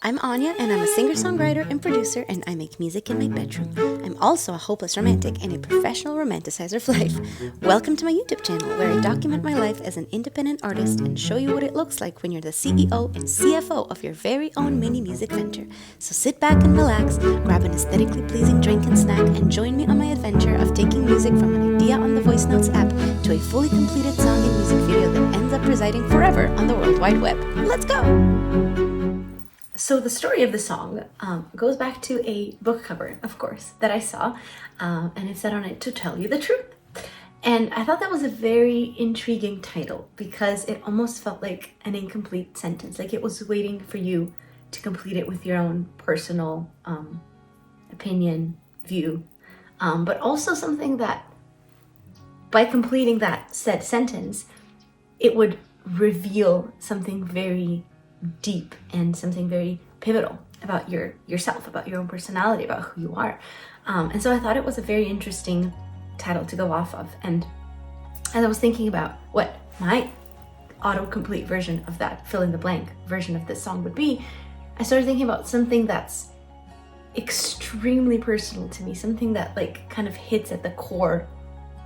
I'm Anya, and I'm a singer-songwriter and producer, and I make music in my bedroom. I'm also a hopeless romantic and a professional romanticizer of life. Welcome to my YouTube channel, where I document my life as an independent artist and show you what it looks like when you're the CEO and CFO of your very own mini music venture. So sit back and relax, grab an aesthetically pleasing drink and snack, and join me on my adventure of taking music from an idea on the Voice Notes app to a fully completed song and music video that ends up residing forever on the World Wide Web. Let's go! So the story of the song goes back to a book cover, of course, that I saw, and it said on it, "To tell you the truth." And I thought that was a very intriguing title because it almost felt like an incomplete sentence, like it was waiting for you to complete it with your own personal opinion, view, but also something that by completing that said sentence, it would reveal something very deep and something very pivotal about yourself, about your own personality, about who you are. And so I thought it was a very interesting title to go off of. And as I was thinking about what my autocomplete version of that fill in the blank version of this song would be, I started thinking about something that's extremely personal to me, something that like kind of hits at the core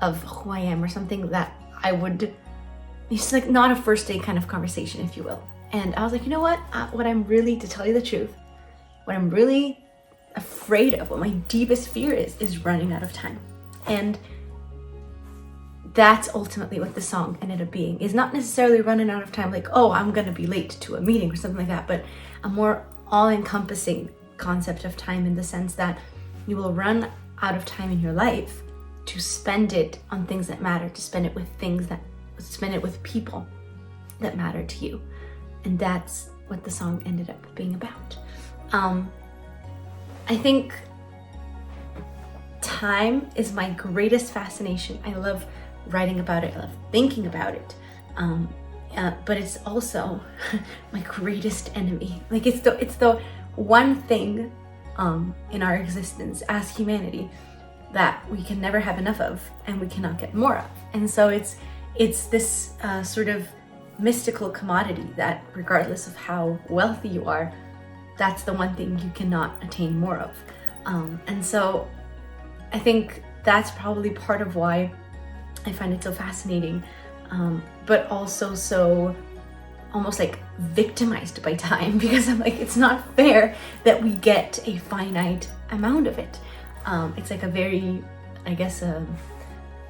of who I am, or something that I would, it's like not a first date kind of conversation, if you will. And I was like, you know what? What I'm really, to tell you the truth, what I'm really afraid of, what my deepest fear is running out of time. And that's ultimately what the song ended up being, is not necessarily running out of time, like, oh, I'm gonna be late to a meeting or something like that, but a more all-encompassing concept of time, in the sense that you will run out of time in your life to spend it on things that matter, to spend it with people that matter to you. And that's what the song ended up being about. I think time is my greatest fascination. I love writing about it, I love thinking about it. But it's also my greatest enemy. Like it's the one thing in our existence as humanity that we can never have enough of and we cannot get more of. And so it's this sort of mystical commodity that, regardless of how wealthy you are, that's the one thing you cannot attain more of. And so I think that's probably part of why I find it so fascinating, but also so almost like victimized by time, because I'm like, it's not fair that we get a finite amount of it. It's like a very, I guess,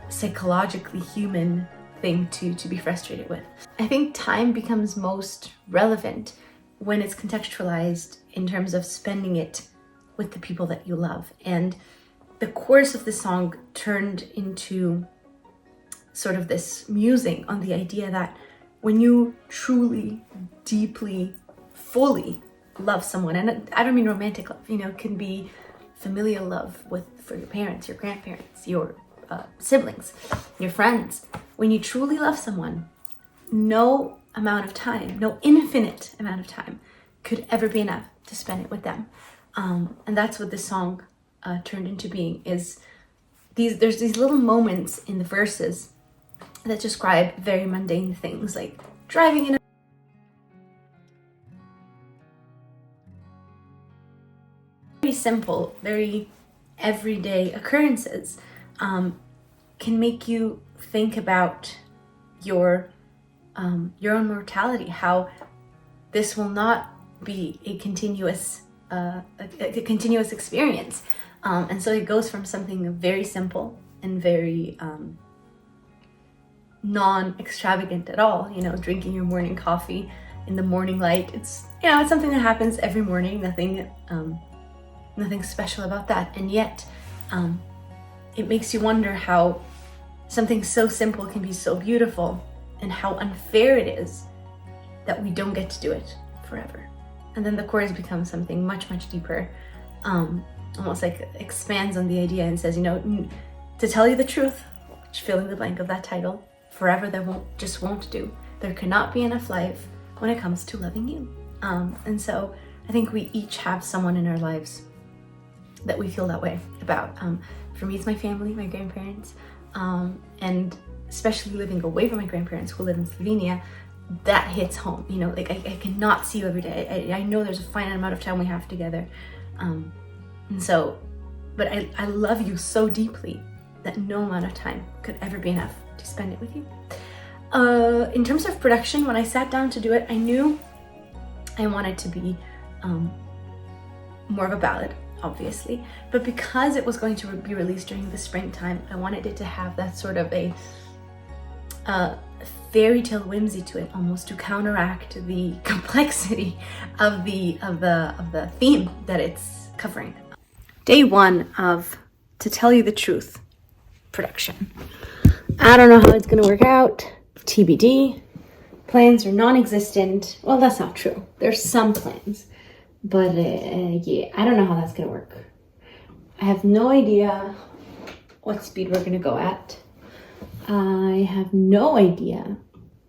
psychologically human thing to be frustrated with. I think time becomes most relevant when it's contextualized in terms of spending it with the people that you love. And the chorus of the song turned into sort of this musing on the idea that when you truly, deeply, fully love someone, and I don't mean romantic love, it can be familial love for your parents, your grandparents, your siblings, your friends. When you truly love someone, no amount of time, no infinite amount of time could ever be enough to spend it with them. And that's what this song turned into being, is there's these little moments in the verses that describe very mundane things, like driving in a very simple, very everyday occurrences, can make you think about your own mortality, how this will not be a continuous experience. And so it goes from something very simple and very non-extravagant at all, drinking your morning coffee in the morning light. It's something that happens every morning, nothing special about that. And yet it makes you wonder how something so simple can be so beautiful, and how unfair it is that we don't get to do it forever. And then the chorus becomes something much, much deeper, almost like expands on the idea and says, to tell you the truth, which filling the blank of that title, forever there won't do. There cannot be enough life when it comes to loving you. And so I think we each have someone in our lives that we feel that way about. For me, it's my family, my grandparents, and especially living away from my grandparents who live in Slovenia, that hits home, you know, like I cannot see you every day. I know there's a finite amount of time we have together. And so, but I love you so deeply that no amount of time could ever be enough to spend it with you. In terms of production, when I sat down to do it, I knew I wanted to be more of a ballad, obviously, but because it was going to be released during the springtime, I wanted it to have that sort of a fairy tale whimsy to it, almost, to counteract the complexity of the theme that it's covering. Day one of, to tell you the truth, production. I don't know how it's gonna work out. TBD. Plans are non-existent. Well, that's not true. There's some plans, but yeah, I don't know how that's gonna work. I have no idea what speed we're gonna go at. I have no idea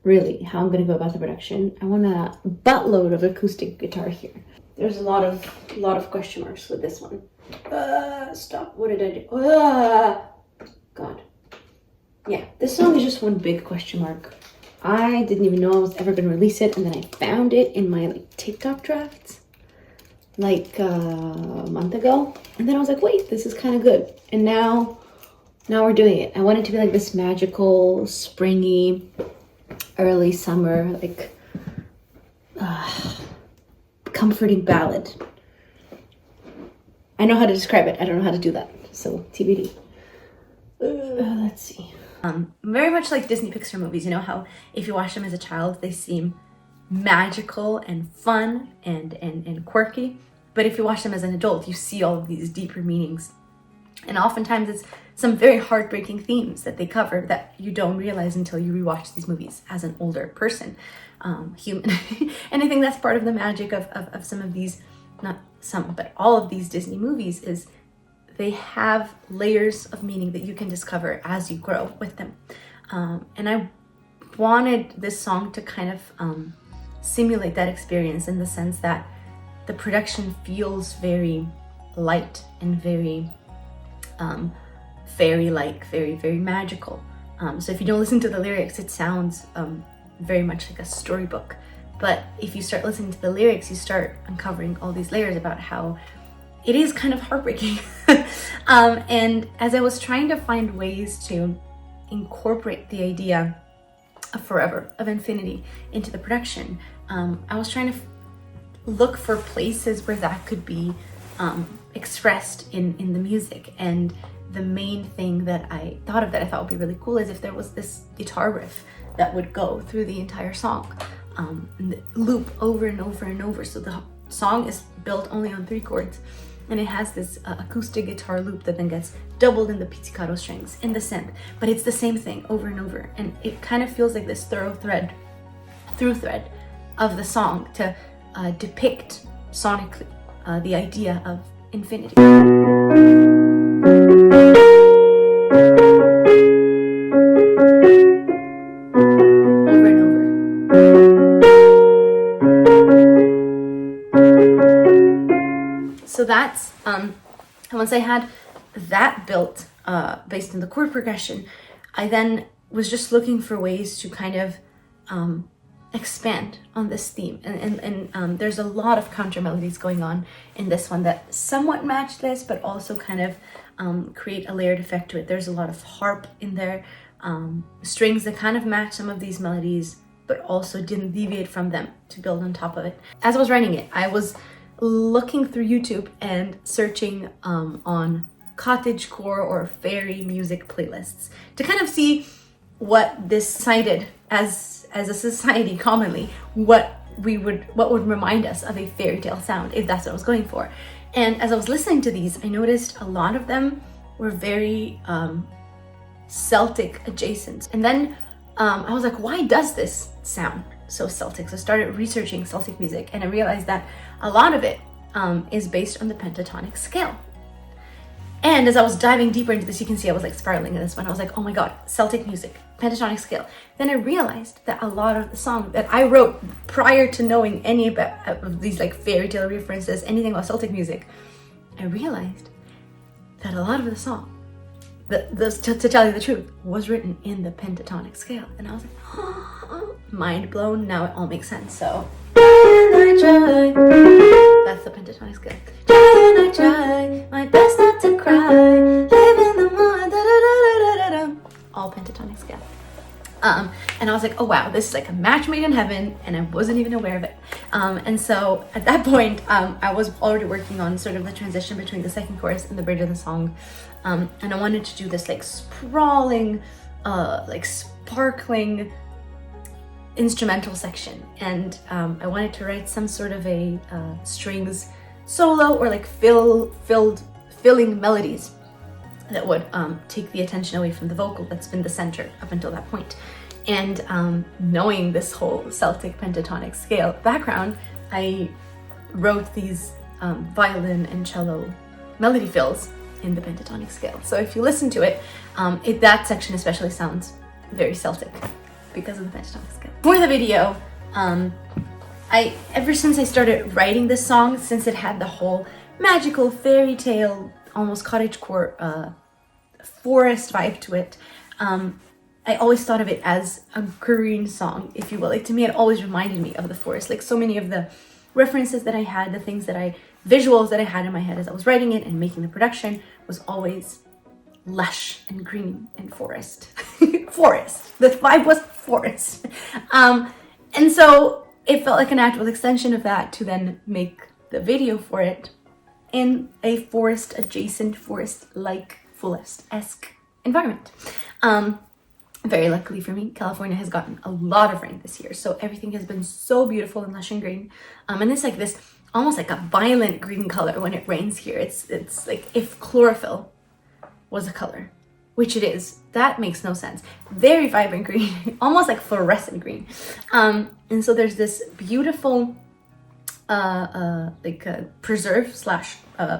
really how I'm gonna go about the production. I want a buttload of acoustic guitar here. There's a lot of question marks with this one. Stop. What did I do? God. Yeah, this song is just one big question mark. I didn't even know I was ever gonna release it, and then I found it in my like TikTok drafts like a month ago, and then I was like, wait, this is kind of good. And now we're doing it. I want it to be like this magical, springy, early summer, like comforting ballad. I know how to describe it. I don't know how to do that. So TBD. Let's see. Very much like Disney Pixar movies. You know how if you watch them as a child, they seem magical and fun and quirky. But if you watch them as an adult, you see all of these deeper meanings. And oftentimes it's some very heartbreaking themes that they cover that you don't realize until you rewatch these movies as an older person, human. And I think that's part of the magic of some of these, not some, but all of these Disney movies, is they have layers of meaning that you can discover as you grow with them. And I wanted this song to kind of simulate that experience, in the sense that the production feels very light and very fairy-like, very magical. So if you don't listen to the lyrics, it sounds very much like a storybook. But if you start listening to the lyrics, you start uncovering all these layers about how it is kind of heartbreaking. And as I was trying to find ways to incorporate the idea of forever, of infinity, into the production, I was trying to look for places where that could be expressed in the music. And the main thing that I thought of that I thought would be really cool is if there was this guitar riff that would go through the entire song, and loop over and over and over. So the song is built only on 3 chords, and it has this acoustic guitar loop that then gets doubled in the pizzicato strings in the synth, but it's the same thing over and over, and it kind of feels like this through thread of the song to depict sonically the idea of infinity. Over and over. So that's, once I had that built based on the chord progression, I then was just looking for ways to kind of expand on this theme. And there's a lot of counter melodies going on in this one that somewhat match this, but also kind of create a layered effect to it. There's a lot of harp in there, strings that kind of match some of these melodies, but also didn't deviate from them to build on top of it. As I was writing it, I was looking through YouTube and searching on cottagecore or fairy music playlists to kind of see what this cited as a society commonly, what would remind us of a fairy tale sound, if that's what I was going for. And as I was listening to these, I noticed a lot of them were very Celtic adjacent. And then I was like, why does this sound so Celtic? So I started researching Celtic music, and I realized that a lot of it is based on the pentatonic scale. And as I was diving deeper into this, you can see I was like spiraling in this one. I was like, oh my God, Celtic music, pentatonic scale. Then I realized that a lot of the song that I wrote prior to knowing any about these like fairy tale references, anything about Celtic music, I realized that a lot of the song, to tell you the truth, was written in the pentatonic scale. And I was like, oh, mind blown. Now it all makes sense. So I try. That's the pentatonic scale. Try and I try my best not to cry. Live in the moment. Da, da, da, da, da, da. All pentatonic scale. And I was like, oh wow, this is like a match made in heaven, and I wasn't even aware of it. And so at that point, I was already working on sort of the transition between the second chorus and the bridge of the song. And I wanted to do this like sprawling, like sparkling instrumental section. And I wanted to write some sort of a strings solo or like filling melodies that would take the attention away from the vocal that's been the center up until that point. And knowing this whole Celtic pentatonic scale background, I wrote these violin and cello melody fills in the pentatonic scale. So if you listen to it, that section especially sounds very Celtic because of the pentatonic scale. For the video, ever since I started writing this song, since it had the whole magical fairy tale, almost cottagecore forest vibe to it, I always thought of it as a green song, if you will. Like, to me, it always reminded me of the forest. Like, so many of the references that I had, the things that visuals that I had in my head as I was writing it and making the production was always lush and green and forest. Forest. The vibe was forest. And so it felt like a natural extension of that to then make the video for it in a forest-adjacent, forest-like, forest-esque environment. Very luckily for me, California has gotten a lot of rain this year, so everything has been so beautiful and lush and green. And it's like this, almost like a violent green color when it rains here. It's like if chlorophyll was a color, which it is. That makes no sense. Very vibrant green, almost like fluorescent green. And so there's this beautiful preserve slash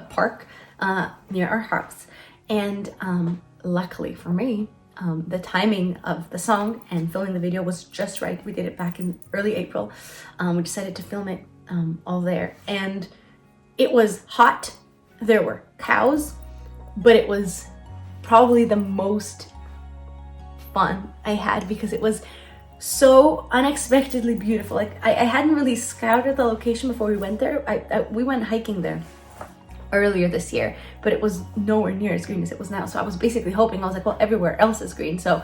park near our house. And luckily for me, the timing of the song and filming the video was just right. We did it back in early April. We decided to film it all there. And it was hot. There were cows, but it was probably the most fun I had because it was so unexpectedly beautiful. Like, I hadn't really scouted the location before we went there. We went hiking there earlier this year, but it was nowhere near as green as it was now. So I was basically hoping, I was like, well, everywhere else is green, so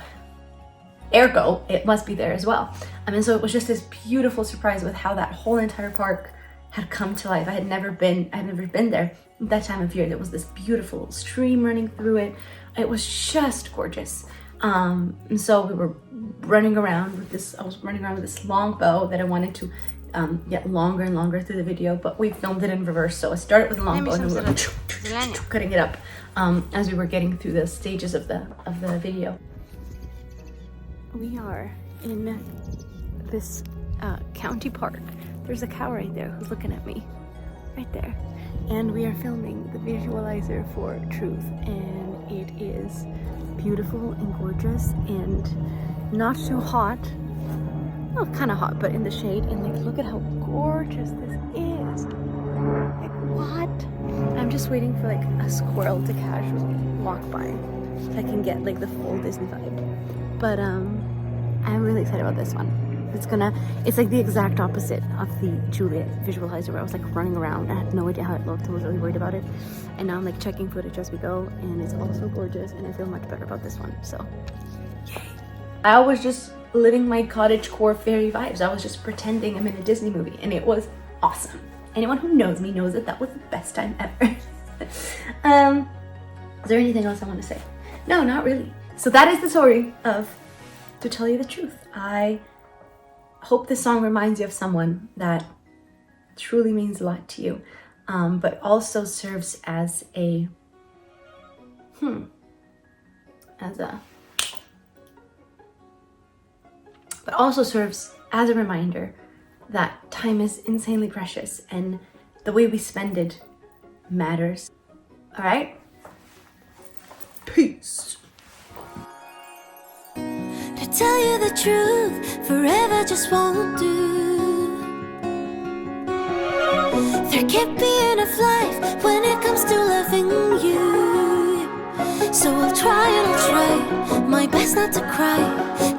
ergo, it must be there as well. And so it was just this beautiful surprise with how that whole entire park had come to life. I had never been there at that time of year. There was this beautiful stream running through it. It was just gorgeous. And so we were running around with this, I was running around with this long bow that I wanted to get longer and longer through the video, but we filmed it in reverse. So I started with a long bow and we were cutting it up as we were getting through the stages of the video. We are in this county park. There's a cow right there who's looking at me, right there. And we are filming the visualizer for Truth, and it is beautiful and gorgeous and not too hot. Well, kind of hot, but in the shade. And like, look at how gorgeous this is. Like, what? I'm just waiting for like a squirrel to casually walk by so I can get like the full Disney vibe. But I'm really excited about this one. It's like the exact opposite of the Juliet visualizer where I was like running around. I had no idea how it looked. I was really worried about it. And now I'm like checking footage as we go, and it's also gorgeous, and I feel much better about this one. So, yay. I was just living my cottagecore fairy vibes. I was just pretending I'm in a Disney movie, and it was awesome. Anyone who knows me knows that was the best time ever. Is there anything else I want to say? No, not really. So that is the story of To Tell You the Truth. I hope this song reminds you of someone that truly means a lot to you, but also serves as but also serves as a reminder that time is insanely precious and the way we spend it matters. All right? Peace. To tell you the truth, forever just won't do. There can't be enough life when it comes to loving you. So I'll try and I'll try my best not to cry.